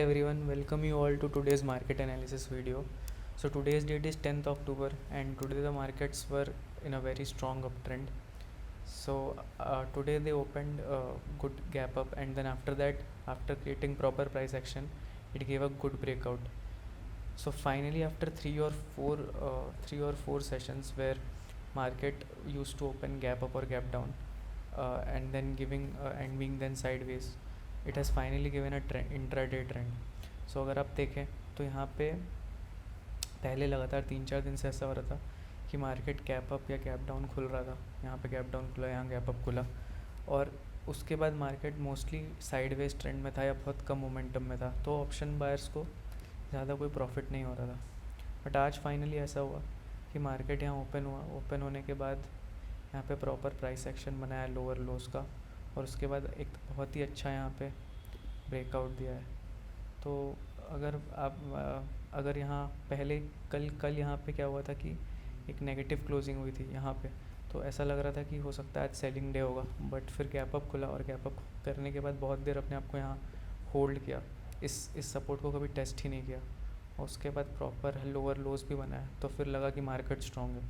Everyone, welcome you all to today's market analysis video. So today's date is 10th October and today the markets were in a very strong uptrend. So today they opened a good gap up, and then after that, after creating proper price action, it gave a good breakout. So finally, after three or four sessions where market used to open gap up or gap down, and then giving and being then sideways, it has finally given a intraday trend. So अगर आप देखें तो यहाँ पे पहले लगातार 3-4 दिन से ऐसा हो रहा था कि मार्केट गैप अप या गैप डाउन खुल रहा था. यहाँ पे गैप डाउन खुला, यहाँ गैप अप खुला, और उसके बाद मार्केट मोस्टली साइडवेज ट्रेंड में था या बहुत कम मोमेंटम में था. तो ऑप्शन बायर्स को ज़्यादा कोई प्रॉफिट नहीं हो रहा था. बट आज फाइनली ऐसा हुआ कि मार्केट यहाँ ओपन हुआ. ओपन होने के बाद यहाँ पे प्रॉपर प्राइस एक्शन बनाया लोअर लोस का, और उसके बाद एक बहुत ही अच्छा यहाँ पे ब्रेकआउट दिया है. तो अगर यहाँ पहले कल यहाँ पे क्या हुआ था कि एक नेगेटिव क्लोजिंग हुई थी यहाँ पे, तो ऐसा लग रहा था कि हो सकता है आज सेलिंग डे होगा. बट फिर गैप अप खुला और गैप अप करने के बाद बहुत देर अपने आप को यहाँ होल्ड किया. इस सपोर्ट को कभी टेस्ट ही नहीं किया, और उसके बाद प्रॉपर लोअर लोज भी बनाया. तो फिर लगा कि मार्केट स्ट्रॉन्ग है.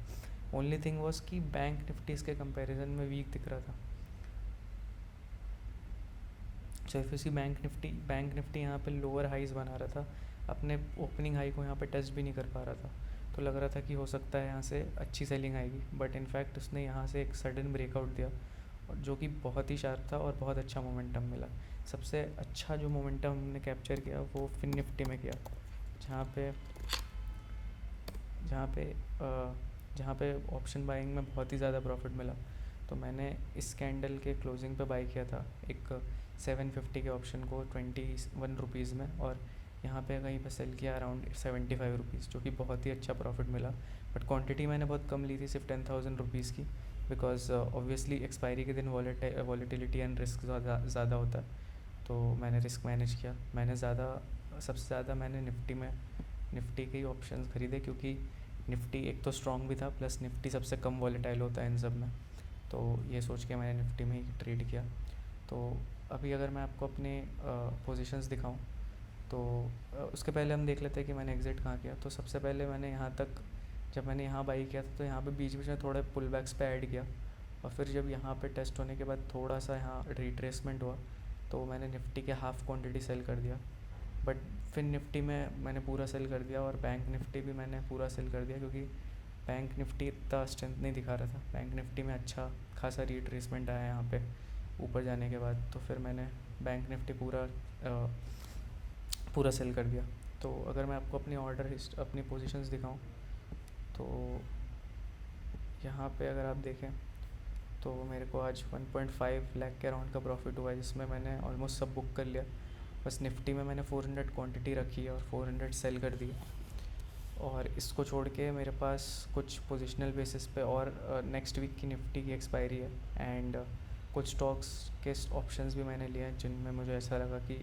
ओनली थिंग वॉज कि बैंक निफ्टीज़ के कंपैरिजन में वीक दिख रहा था. So if you see bank Nifty यहाँ पे लोअर हाइज बना रहा था, अपने ओपनिंग हाई को यहाँ पे टच भी नहीं कर पा रहा था. तो लग रहा था कि हो सकता है यहाँ से अच्छी सेलिंग आएगी. बट इनफैक्ट उसने यहाँ से एक सडन ब्रेकआउट दिया, और जो कि बहुत ही शार्प था और बहुत अच्छा मोमेंटम मिला. सबसे अच्छा जो मोमेंटम हमने कैप्चर किया वो फिन निफ्टी में किया, जहाँ पे जहाँ पे जहाँ पे ऑप्शन बाइंग में बहुत ही ज़्यादा प्रॉफिट मिला. तो मैंने इस कैंडल के क्लोजिंग पे बाई किया था एक 750 के ऑप्शन को 21 रुपीज़ में, और यहाँ पे कहीं पे सेल किया अराउंड 75 रुपीज़, जो कि बहुत ही अच्छा प्रॉफिट मिला. बट क्वांटिटी मैंने बहुत कम ली थी, सिर्फ 10,000 रुपीज़ की, बिकॉज ऑब्वियसली एक्सपायरी के दिन वॉलेटिलिटी एंड रिस्क ज़्यादा होता है. तो मैंने रिस्क मैनेज किया. सबसे ज़्यादा मैंने निफ्टी के ही ऑप्शन ख़रीदे, क्योंकि निफ्टी एक तो स्ट्रॉन्ग भी था, प्लस निफ्टी सबसे कम वॉलेटाइल होता है इन सब में. तो ये सोच के मैंने निफ्टी में ही ट्रेड किया. तो अभी अगर मैं आपको अपने पोजीशंस दिखाऊं, तो उसके पहले हम देख लेते हैं कि मैंने एग्ज़िट कहाँ किया. तो सबसे पहले मैंने यहाँ तक, जब मैंने यहाँ बाई किया था, तो यहाँ पे बीच बीच में थोड़े पुल बैक्स पे ऐड किया, और फिर जब यहाँ पे टेस्ट होने के बाद थोड़ा सा यहाँ रिट्रेसमेंट हुआ, तो मैंने निफ्टी के हाफ़ क्वांटिटी सेल कर दिया. बट फिर निफ्टी में मैंने पूरा सेल कर दिया, और बैंक निफ्टी भी मैंने पूरा सेल कर दिया, क्योंकि बैंक निफ्टी इतना स्ट्रेंथ नहीं दिखा रहा था. बैंक निफ्टी में अच्छा खासा रिट्रेसमेंट आया यहाँ पे ऊपर जाने के बाद. तो फिर मैंने बैंक निफ्टी पूरा सेल कर दिया. तो अगर मैं आपको अपनी पोजीशंस दिखाऊं, तो यहाँ पे अगर आप देखें तो मेरे को आज 1.5 लाख के अराउंड का प्रॉफिट हुआ है, जिसमें मैंने ऑलमोस्ट सब बुक कर लिया. बस निफ्टी में मैंने 400 क्वांटिटी रखी है और 400 सेल कर दी. और इसको छोड़ के मेरे पास कुछ पोजिशनल बेसिस पे और नेक्स्ट वीक की निफ्टी की एक्सपायरी है, एंड कुछ स्टॉक्स के ऑप्शंस भी मैंने लिए हैं जिनमें मुझे ऐसा लगा कि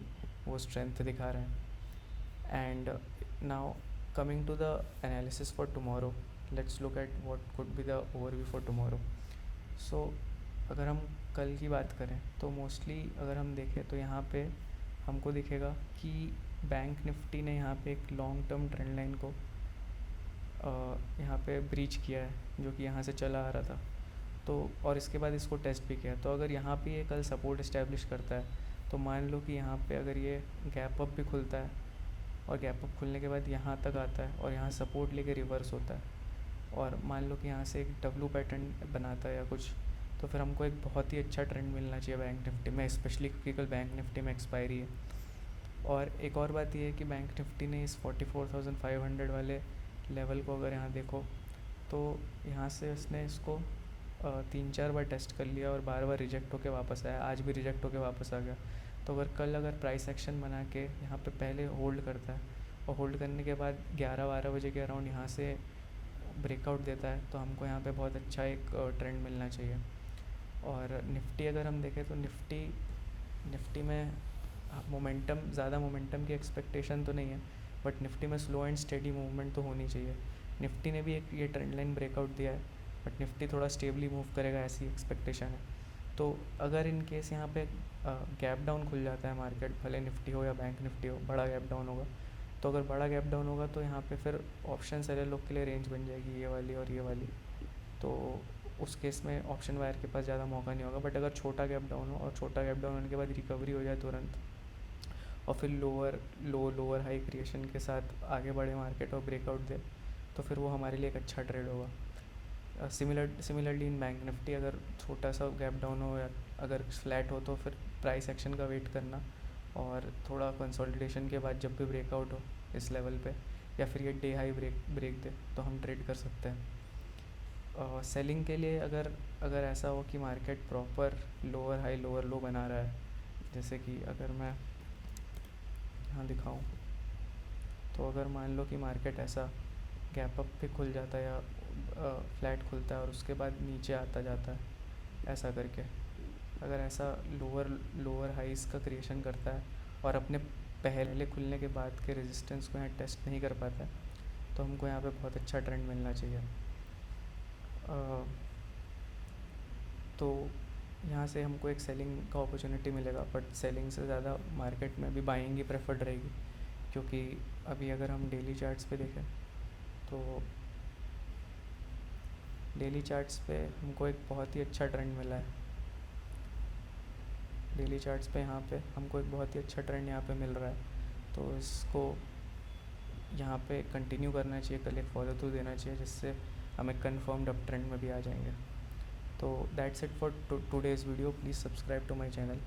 वो स्ट्रेंथ दिखा रहे हैं. And now coming to the analysis for tomorrow, let's look at what could be the overview for tomorrow. So अगर हम कल की बात करें, तो मोस्टली अगर हम देखें तो यहाँ पे हमको दिखेगा कि बैंक निफ्टी ने यहाँ पे एक लॉन्ग टर्म ट्रेंड लाइन को यहाँ पे ब्रीच किया है, जो कि यहाँ से चला आ रहा था. तो और इसके बाद इसको टेस्ट भी किया. तो अगर यहाँ पे ये कल सपोर्ट इस्टेब्लिश करता है, तो मान लो कि यहाँ पे अगर ये गैप अप भी खुलता है, और गैप अप खुलने के बाद यहाँ तक आता है, और यहाँ सपोर्ट लेके रिवर्स होता है, और मान लो कि यहाँ से एक डब्लू पैटर्न बनाता है या कुछ, तो फिर हमको एक बहुत ही अच्छा ट्रेंड मिलना चाहिए बैंक निफ्टी में, स्पेशली क्योंकि कल बैंक निफ्टी में एक्सपायरी है. और एक और बात ये है कि बैंक निफ्टी ने इस 44,500 वाले लेवल को अगर यहाँ देखो, तो यहाँ से उसने इसको 3-4 बार टेस्ट कर लिया और बार बार रिजेक्ट होके वापस आया. आज भी रिजेक्ट होके वापस आ गया. तो अगर प्राइस एक्शन बना के यहाँ पे पहले होल्ड करता है, और होल्ड करने के बाद 11-12 बजे के अराउंड यहाँ से ब्रेकआउट देता है, तो हमको यहाँ पे बहुत अच्छा एक ट्रेंड मिलना चाहिए. और निफ्टी अगर हम देखें, तो निफ्टी में ज़्यादा मोमेंटम की एक्सपेक्टेशन तो नहीं है, बट निफ्टी में स्लो एंड स्टेडी मूवमेंट तो होनी चाहिए. निफ्टी ने भी एक ये ट्रेंड लाइन ब्रेकआउट दिया है, बट निफ्टी थोड़ा स्टेबली मूव करेगा, ऐसी एक्सपेक्टेशन है. तो अगर इन केस यहाँ पे गैप डाउन खुल जाता है मार्केट, भले निफ्टी हो या बैंक निफ्टी हो, बड़ा गैप डाउन होगा। तो अगर बड़ा गैप डाउन होगा तो यहाँ पे फिर ऑप्शन सेलर लोग के लिए रेंज बन जाएगी, ये वाली और ये वाली। तो उस केस में ऑप्शन बायर के पास ज़्यादा मौका नहीं होगा। बट अगर छोटा गैप डाउन हो और छोटा गैप डाउन होने के बाद रिकवरी हो जाए तुरंत, और फिर लोअर हाई क्रिएशन के साथ आगे बढ़े मार्केट और ब्रेकआउट दे, तो फिर वो हमारे लिए एक अच्छा ट्रेड होगा। सिमिलरली इन बैंक निफ्टी, अगर छोटा सा गैप डाउन हो या अगर फ्लैट हो तो फिर प्राइस एक्शन का वेट करना, और थोड़ा कंसोलिडेशन के बाद जब भी ब्रेकआउट हो इस लेवल पे, या फिर ये डे हाई ब्रेक दे, तो हम ट्रेड कर सकते हैं। सेलिंग के लिए अगर ऐसा हो कि market proper lower high lower लो बना रहा है, जैसे कि अगर मैं यहाँ दिखाऊँ, तो अगर मान लो कि मार्केट ऐसा गैप अप पे खुल जाता है या फ्लैट खुलता है और उसके बाद नीचे आता जाता है ऐसा करके, अगर ऐसा लोअर हाइस का क्रिएशन करता है और अपने पहले खुलने के बाद के रेजिस्टेंस को यहाँ टेस्ट नहीं कर पाता है, तो हमको यहाँ पे बहुत अच्छा ट्रेंड मिलना चाहिए। तो यहाँ से हमको एक सेलिंग का अपॉर्चुनिटी मिलेगा, बट सेलिंग से ज़्यादा मार्केट में भी बाइंग ही प्रेफर्ड रहेगी, क्योंकि अभी अगर हम डेली चार्ट्स पे देखें तो डेली चार्ट्स पे हमको एक बहुत ही अच्छा ट्रेंड मिला है। डेली चार्ट्स पे यहाँ पे हमको एक बहुत ही अच्छा ट्रेंड यहाँ पे मिल रहा है, तो इसको यहाँ पे कंटिन्यू करना चाहिए, कल एक फॉलो थ्रू देना चाहिए, जिससे हम एक कन्फर्म्ड अप ट्रेंड में भी आ जाएंगे। तो that's it for today's video. Please subscribe to my channel,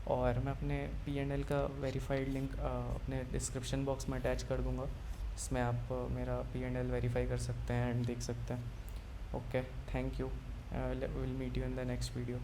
और मैं अपने P&L का वेरीफाइड लिंक अपने डिस्क्रिप्शन बॉक्स में अटैच कर दूँगा, इसमें आप मेरा P&L वेरीफाई कर सकते हैं एंड देख सकते हैं। Okay, thank you, will meet you in the next video.